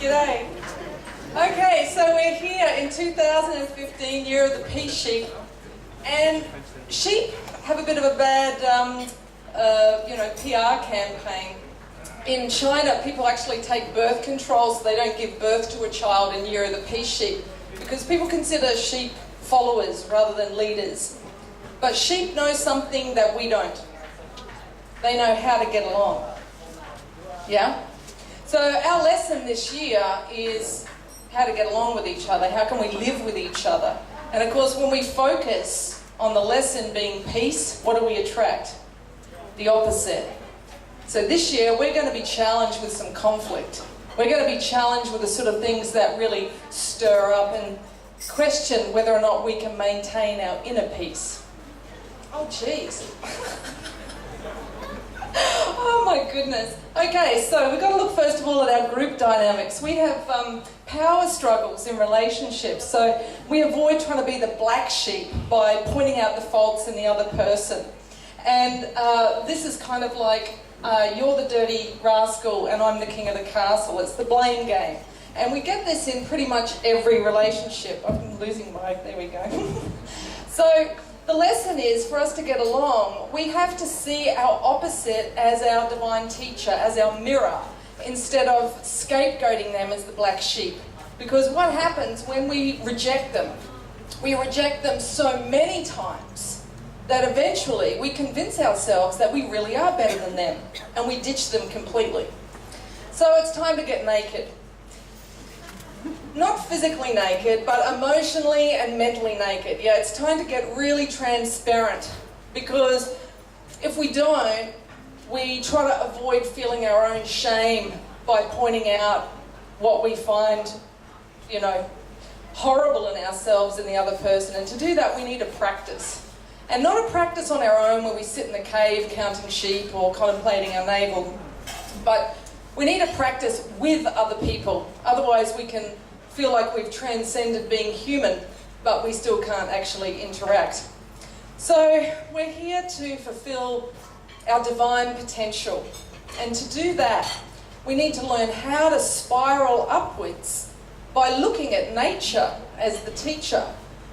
G'day. Okay, so we're here in 2015, year of the peace sheep, and sheep have a bit of a bad, PR campaign. In China, people actually take birth control so they don't give birth to a child in year of the peace sheep, because people consider sheep followers rather than leaders. But sheep know something that we don't. They know how to get along. Yeah? So our lesson this year is how to get along with each other. How can we live with each other? And of course, when we focus on the lesson being peace, what do we attract? The opposite. So this year, we're going to be challenged with some conflict. We're going to be challenged with the sort of things that really stir up and question whether or not we can maintain our inner peace. Oh, jeez. Oh my goodness. Okay, so we've got to look first of all at our group dynamics. We have power struggles in relationships, so we avoid trying to be the black sheep by pointing out the faults in the other person. And this is kind of like, you're the dirty rascal and I'm the king of the castle. It's the blame game. And we get this in pretty much every relationship. I'm losing my, there we go. So the lesson is, for us to get along, we have to see our opposite as our divine teacher, as our mirror, instead of scapegoating them as the black sheep. Because what happens when we reject them? We reject them so many times that eventually we convince ourselves that we really are better than them, and we ditch them completely. So it's time to get naked. Not physically naked, but emotionally and mentally naked. Yeah, it's time to get really transparent, because if we don't, we try to avoid feeling our own shame by pointing out what we find, horrible in ourselves and the other person. And to do that, we need a practice. And not a practice on our own where we sit in the cave counting sheep or contemplating our navel, but we need a practice with other people. Otherwise we can feel like we've transcended being human, but we still can't actually interact. So we're here to fulfill our divine potential. And to do that, we need to learn how to spiral upwards by looking at nature as the teacher.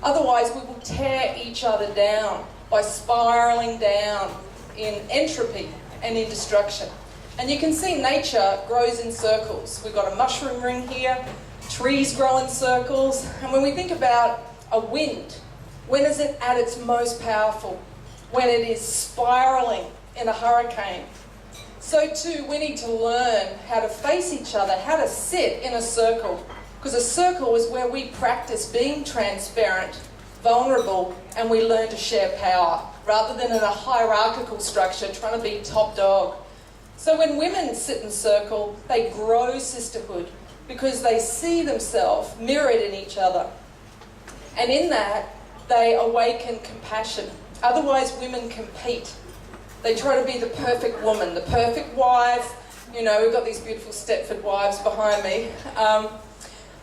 Otherwise we will tear each other down by spiraling down in entropy and in destruction. And you can see nature grows in circles. We've got a mushroom ring here, trees grow in circles, and when we think about a wind, when is it at its most powerful? When it is spiraling in a hurricane. So too, we need to learn how to face each other, how to sit in a circle, because a circle is where we practice being transparent, vulnerable, and we learn to share power, rather than in a hierarchical structure trying to be top dog. So when women sit in circle, they grow sisterhood because they see themselves mirrored in each other. And in that, they awaken compassion. Otherwise, women compete. They try to be the perfect woman, the perfect wife. We've got these beautiful Stepford wives behind me.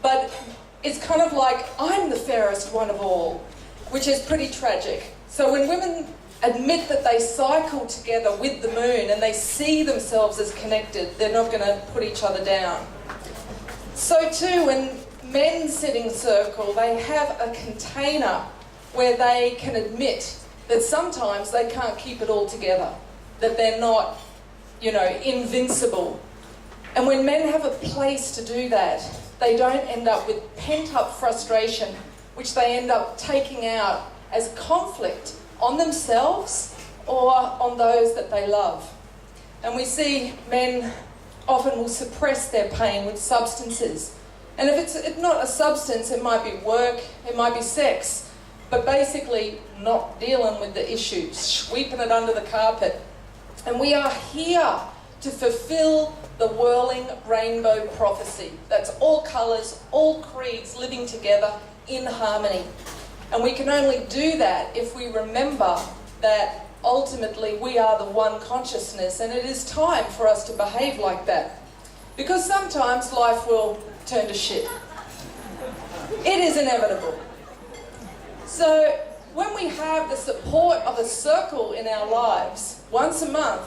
But it's kind of like, I'm the fairest one of all, which is pretty tragic. So when women admit that they cycle together with the moon and they see themselves as connected, they're not going to put each other down. So too, when men sit in circle, they have a container where they can admit that sometimes they can't keep it all together, that they're not, invincible. And when men have a place to do that, they don't end up with pent-up frustration, which they end up taking out as conflict on themselves or on those that they love. And we see men often will suppress their pain with substances. And if it's not a substance, it might be work, it might be sex, but basically not dealing with the issues, sweeping it under the carpet. And we are here to fulfill the whirling rainbow prophecy. That's all colours, all creeds living together in harmony. And we can only do that if we remember that ultimately we are the one consciousness, and it is time for us to behave like that. Because sometimes life will turn to shit. It is inevitable. So when we have the support of a circle in our lives once a month,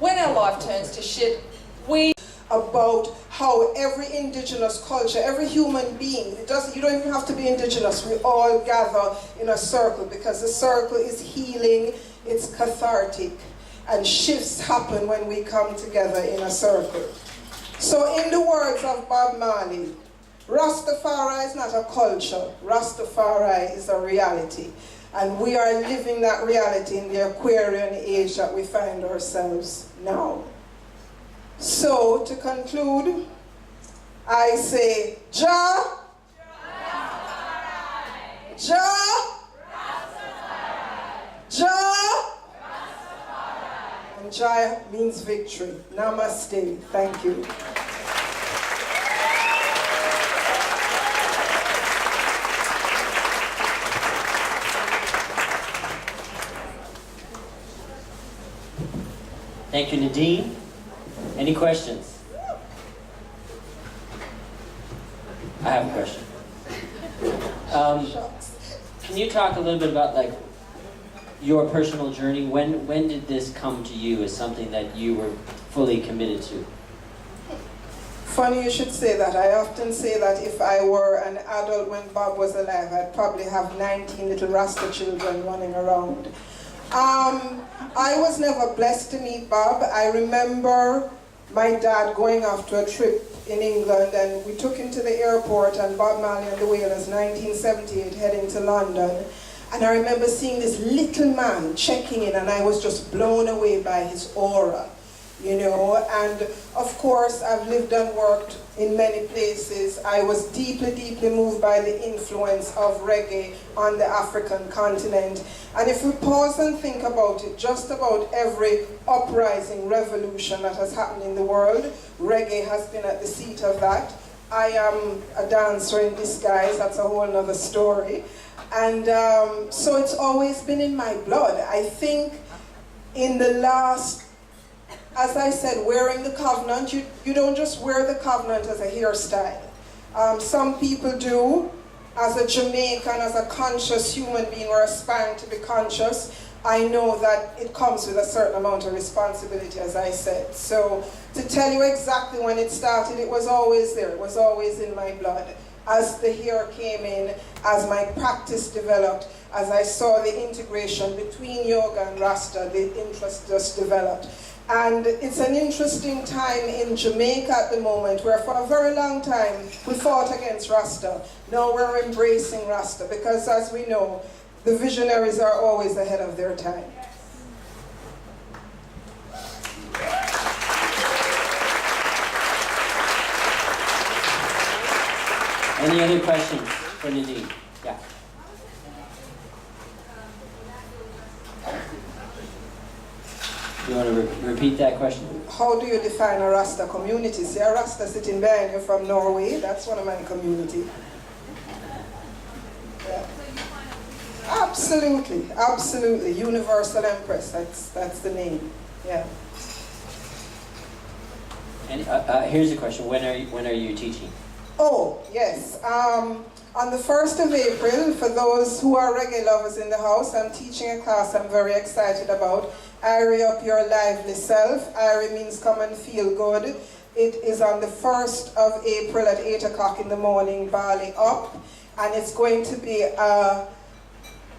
when our life turns to shit, we about how every indigenous culture, every human being, you don't even have to be indigenous, we all gather in a circle because the circle is healing, it's cathartic, and shifts happen when we come together in a circle. So in the words of Bob Marley, Rastafari is not a culture, Rastafari is a reality. And we are living that reality in the Aquarian age that we find ourselves now. So, to conclude, I say, Jah, Jah, Jah, and Jah means victory. Namaste. Thank you. Thank you, Nadine. Any questions? I have a question. Can you talk a little bit about like your personal journey? When did this come to you as something that you were fully committed to? Funny you should say that. I often say that if I were an adult when Bob was alive, I'd probably have 19 little Rasta children running around. I was never blessed to meet Bob. I remember my dad going off to a trip in England, and we took him to the airport, and Bob Marley and the Wailers, 1978, heading to London. And I remember seeing this little man checking in, and I was just blown away by his aura, you know. And of course, I've lived and worked in many places. I was deeply, deeply moved by the influence of reggae on the African continent. And if we pause and think about it, just about every uprising, revolution that has happened in the world, reggae has been at the seat of that. I am a dancer in disguise, that's a whole other story. And so it's always been in my blood. I think in the last, as I said, wearing the covenant, you don't just wear the covenant as a hairstyle. Some people do. As a Jamaican, as a conscious human being or aspiring to be conscious, I know that it comes with a certain amount of responsibility, as I said. So to tell you exactly when it started, it was always there. It was always in my blood. As the hair came in, as my practice developed, as I saw the integration between yoga and Rasta, the interest just developed. And it's an interesting time in Jamaica at the moment where for a very long time we fought against Rasta. Now we're embracing Rasta because, as we know, the visionaries are always ahead of their time. Any other questions for Nadine? Yeah. You want to repeat that question? How do you define a Rasta community? See a Rasta sitting behind you from Norway, that's one of my community. Yeah. Absolutely, absolutely. Universal Empress, that's the name. Yeah. And here's a question. When are you teaching? Oh, yes. On the 1st of April, for those who are reggae lovers in the house, I'm teaching a class I'm very excited about. Irie Up Your Lively Self. Irie means come and feel good. It is on the 1st of April at 8 o'clock in the morning, Bali Up. And it's going to be a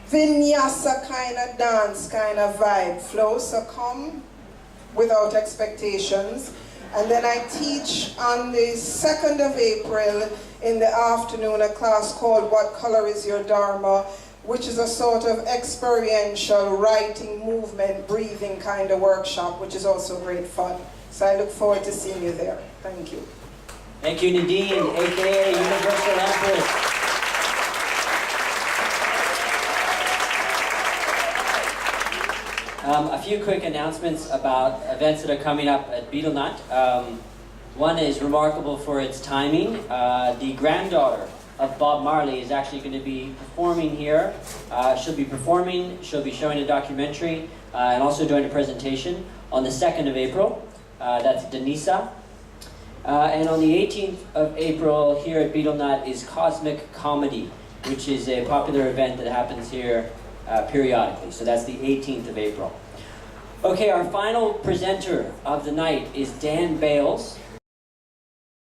vinyasa kind of dance, kind of vibe flow. So come without expectations. And then I teach on the 2nd of April in the afternoon a class called What Color Is Your Dharma, which is a sort of experiential writing, movement, breathing kind of workshop, which is also great fun. So I look forward to seeing you there. Thank you. Thank you, Nadine, aka Universal Empress. A few quick announcements about events that are coming up at Betelnut. One is remarkable for its timing. The granddaughter of Bob Marley is actually going to be performing here. She'll be performing, she'll be showing a documentary, and also doing a presentation on the 2nd of April. That's Denisa. And on the 18th of April here at Betelnut is Cosmic Comedy, which is a popular event that happens here periodically. So that's the 18th of April. Okay, our final presenter of the night is Dan Bales.